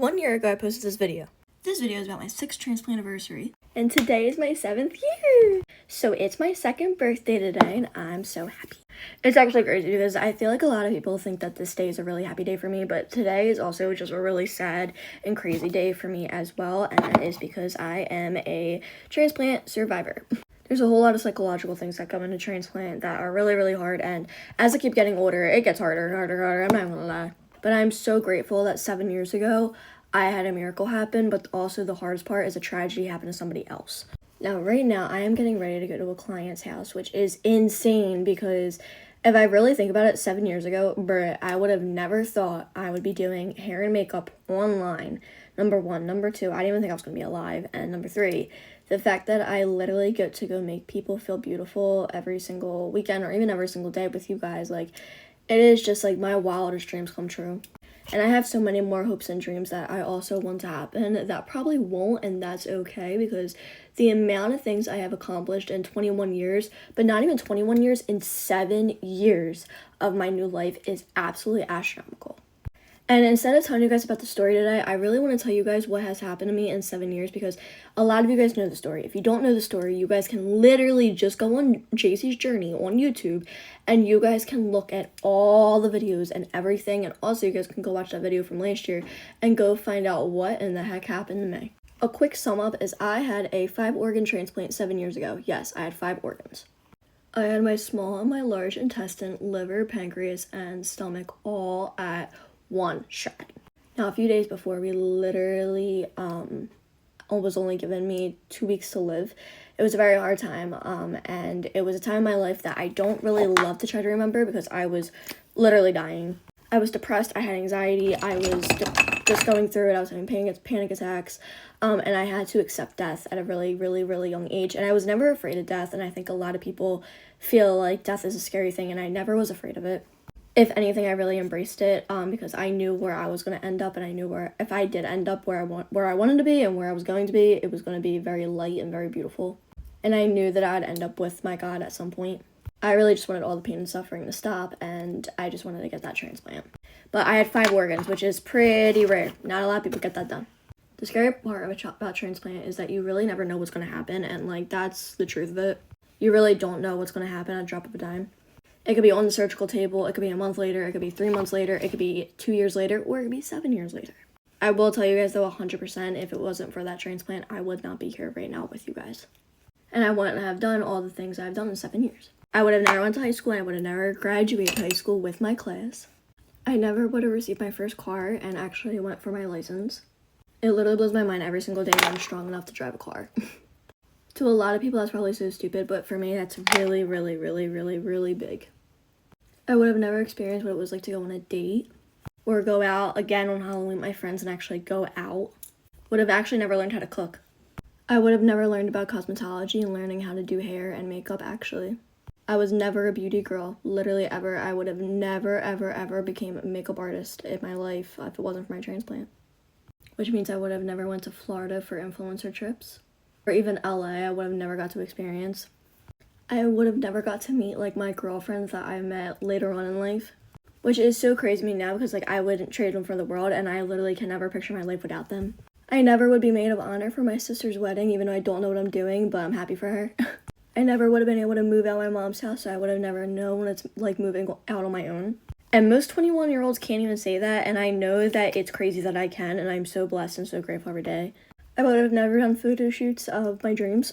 1 year ago, I posted this video. This video is about my 6th transplantaversary. And today is my 7th year. So it's my 2nd birthday today, and I'm so happy. It's actually crazy because I feel like a lot of people think that this day is a really happy day for me, but today is also just a really sad and crazy day for me as well, and that is because I am a transplant survivor. There's a whole lot of psychological things that come into transplant that are really, really hard, and as I keep getting older, it gets harder, I'm not gonna lie. But I'm so grateful that 7 years ago, I had a miracle happen, but also the hardest part is a tragedy happened to somebody else. Now, right now, I am getting ready to go to a client's house, which is insane because if I really think about it, 7 years ago, bruh, I would have never thought I would be doing hair and makeup online. Number one. Number two, I didn't even think I was going to be alive. And number three, the fact that I literally get to go make people feel beautiful every single weekend or even every single day with you guys, like, it is just like my wildest dreams come true. And I have so many more hopes and dreams that I also want to happen that probably won't, and that's okay because the amount of things I have accomplished in 21 years, but not even 21 years, in 7 years of my new life is absolutely astronomical. And instead of telling you guys about the story today, I really want to tell you guys what has happened to me in 7 years because a lot of you guys know the story. If you don't know the story, you guys can literally just go on JC's Journey on YouTube and you guys can look at all the videos and everything. And also you guys can go watch that video from last year and go find out what in the heck happened to me. A quick sum up is I had a 5-organ transplant 7 years ago. Yes, I had 5 organs. I had my small and my large intestine, liver, pancreas, and stomach all at one shot. Now, a few days before, we literally was only given me 2 weeks to live. It was a very hard time, and it was a time in my life that I don't really love to try to remember because I was literally dying. I was depressed, I had anxiety, I was just going through it, I was having panic attacks, and I had to accept death at a really, really, really young age, and I was never afraid of death, and I think a lot of people feel like death is a scary thing, and I never was afraid of it. If anything, I really embraced it because I knew where I was going to end up, and I knew where, if I did end up where I wanted to be and where I was going to be, it was going to be very light and very beautiful. And I knew that I'd end up with my God at some point. I really just wanted all the pain and suffering to stop, and I just wanted to get that transplant. But I had 5 organs, which is pretty rare. Not a lot of people get that done. The scary part about transplant is that you really never know what's going to happen, and like that's the truth of it. You really don't know what's going to happen at a drop of a dime. It could be on the surgical table, it could be a month later, it could be 3 months later, it could be 2 years later, or it could be 7 years later. I will tell you guys though 100%, if it wasn't for that transplant, I would not be here right now with you guys. And I wouldn't have done all the things I've done in 7 years. I would have never went to high school, and I would have never graduated high school with my class. I never would have received my first car and actually went for my license. It literally blows my mind every single day that I'm strong enough to drive a car. To a lot of people, that's probably so stupid, but for me, that's really, really, really, really, really big. I would have never experienced what it was like to go on a date or go out again on Halloween with my friends and actually go out. Would have actually never learned how to cook. I would have never learned about cosmetology and learning how to do hair and makeup, actually. I was never a beauty girl, literally ever. I would have never, ever, ever became a makeup artist in my life if it wasn't for my transplant. Which means I would have never went to Florida for influencer trips. Or even LA, I would have never got to experience. I would have never got to meet, like, my girlfriends that I met later on in life. Which is so crazy to me now because, like, I wouldn't trade them for the world, and I literally can never picture my life without them. I never would be maid of honor for my sister's wedding, even though I don't know what I'm doing, but I'm happy for her. I never would have been able to move out of my mom's house, so I would have never known what it's like moving out on my own. And most 21-year-olds can't even say that, and I know that it's crazy that I can, and I'm so blessed and so grateful every day. I would have never done photo shoots of my dreams.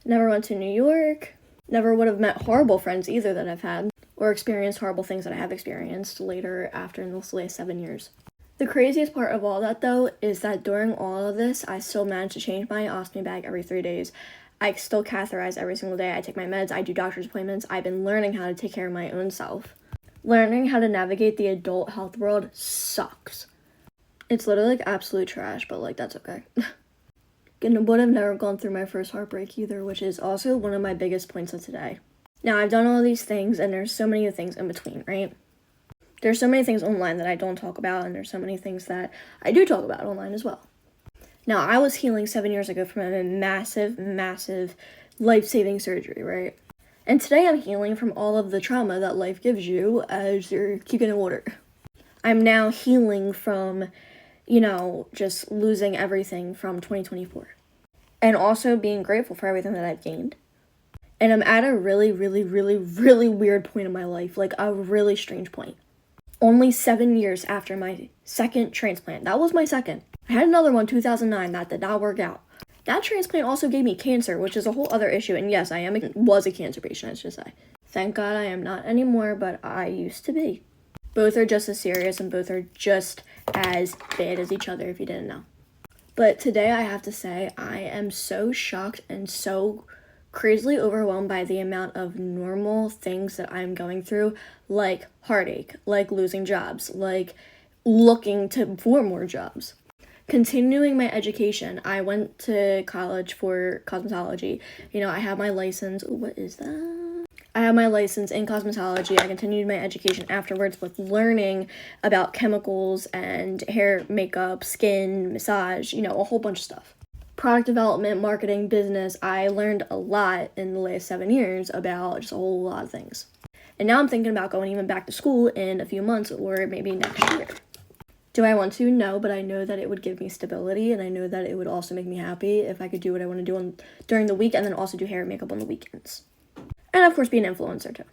Never went to New York. Never would have met horrible friends either that I've had, or experienced horrible things that I have experienced later after in this last 7 years. The craziest part of all that, though, is that during all of this, I still managed to change my ostomy bag every 3 days. I still catheterize every single day. I take my meds. I do doctor's appointments. I've been learning how to take care of my own self. Learning how to navigate the adult health world sucks. It's literally like absolute trash, but like that's okay. And would have never gone through my first heartbreak either, which is also one of my biggest points of today. Now, I've done all these things, and there's so many things in between, right? There's so many things online that I don't talk about, and there's so many things that I do talk about online as well. Now, I was healing 7 years ago from a massive, massive life-saving surgery, right? And today I'm healing from all of the trauma that life gives you as you keep getting older. I'm now healing from just losing everything from 2024. And also being grateful for everything that I've gained. And I'm at a really, really, really, really weird point in my life, like a really strange point. Only 7 years after my second transplant. That was my second. I had another one, 2009, that did not work out. That transplant also gave me cancer, which is a whole other issue. And yes, was a cancer patient, I should say. Thank God I am not anymore, but I used to be. Both are just as serious and both are just as bad as each other, if you didn't know. But today I have to say I am so shocked and so crazily overwhelmed by the amount of normal things that I'm going through, like heartache, like losing jobs, like looking for more jobs. Continuing my education, I went to college for cosmetology. I have my license. Ooh, what is that? I have my license in cosmetology. I continued my education afterwards with learning about chemicals and hair, makeup, skin, massage, a whole bunch of stuff. Product development, marketing, business. I learned a lot in the last 7 years about just a whole lot of things. And now I'm thinking about going even back to school in a few months or maybe next year. Do I want to? No, but I know that it would give me stability, and I know that it would also make me happy if I could do what I want to do during the week and then also do hair and makeup on the weekends. And of course be an influencer too.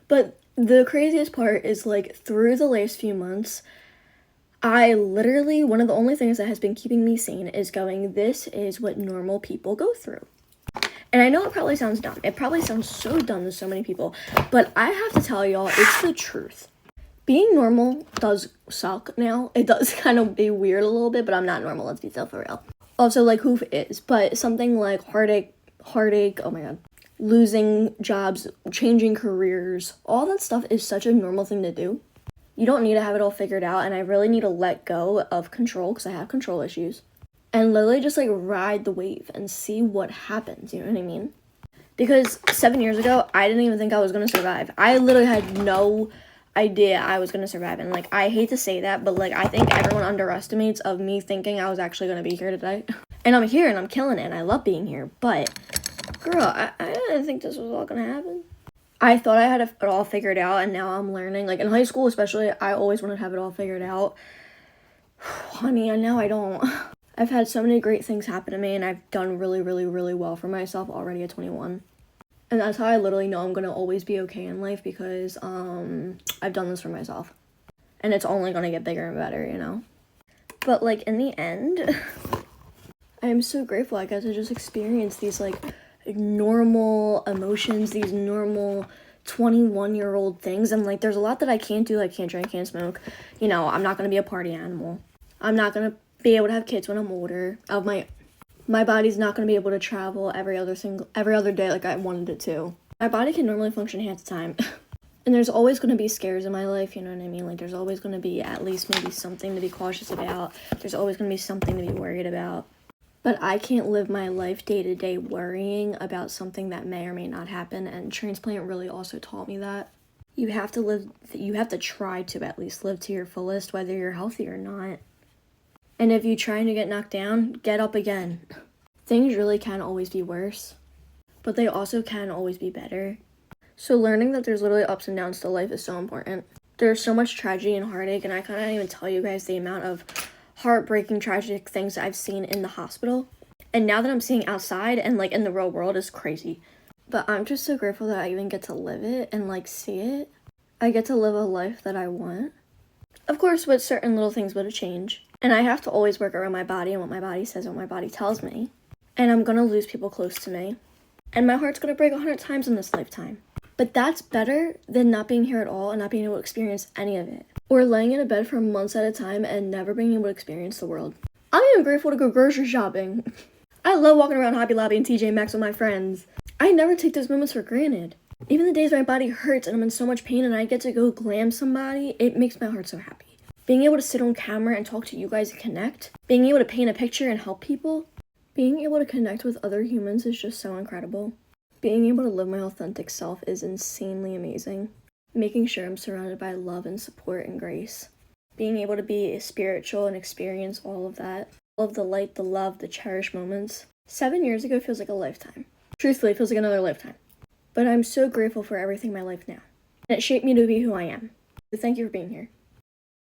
But the craziest part is through the last few months, I literally, one of the only things that has been keeping me sane is going, this is what normal people go through. And I know it probably sounds dumb. It probably sounds so dumb to so many people, but I have to tell y'all, it's the truth. Being normal does suck now. It does kind of be weird a little bit, but I'm not normal, let's be so for real. Also, who is? But something like heartache, oh my god, losing jobs, changing careers, all that stuff is such a normal thing to do. You don't need to have it all figured out, and I really need to let go of control, because I have control issues, and literally just ride the wave and see what happens, you know what I mean? Because 7 years ago, I didn't even think I was going to survive. I literally had no idea I was going to survive, and I hate to say that, but I think everyone underestimates of me thinking I was actually going to be here today. And I'm here and I'm killing it and I love being here, but girl, I didn't think this was all going to happen. I thought I had it all figured out, and now I'm learning. In high school especially, I always wanted to have it all figured out. Honey, and now I don't. I've had so many great things happen to me, and I've done really, really, really well for myself already at 21. And that's how I literally know I'm going to always be okay in life, because I've done this for myself. And it's only going to get bigger and better, But, in the end, I am so grateful I got to just experience these, normal emotions, these normal 21-year-old things. And, there's a lot that I can't do, can't drink, can't smoke. I'm not going to be a party animal. I'm not going to be able to have kids when I'm older. My body's not going to be able to travel every other day like I wanted it to. My body can normally function half the time. And there's always going to be scares in my life, you know what I mean? There's always going to be at least maybe something to be cautious about. There's always going to be something to be worried about. But I can't live my life day to day worrying about something that may or may not happen. And transplant really also taught me that. You have to try to at least live to your fullest, whether you're healthy or not. And if you're trying to get knocked down, get up again. Things really can always be worse, but they also can always be better. So learning that there's literally ups and downs to life is so important. There's so much tragedy and heartache, and I can't even tell you guys the amount of heartbreaking, tragic things I've seen in the hospital. And now that I'm seeing outside and in the real world is crazy. But I'm just so grateful that I even get to live it and see it. I get to live a life that I want. Of course, with certain little things would change. And I have to always work around my body and what my body says and what my body tells me. And I'm going to lose people close to me. And my heart's going to break 100 times in this lifetime. But that's better than not being here at all and not being able to experience any of it. Or laying in a bed for months at a time and never being able to experience the world. I'm even grateful to go grocery shopping. I love walking around Hobby Lobby and TJ Maxx with my friends. I never take those moments for granted. Even the days my body hurts and I'm in so much pain and I get to go glam somebody, it makes my heart so happy. Being able to sit on camera and talk to you guys and connect. Being able to paint a picture and help people. Being able to connect with other humans is just so incredible. Being able to live my authentic self is insanely amazing. Making sure I'm surrounded by love and support and grace. Being able to be spiritual and experience all of that. All of the light, the love, the cherished moments. 7 years ago feels like a lifetime. Truthfully, it feels like another lifetime. But I'm so grateful for everything in my life now. And it shaped me to be who I am. So thank you for being here.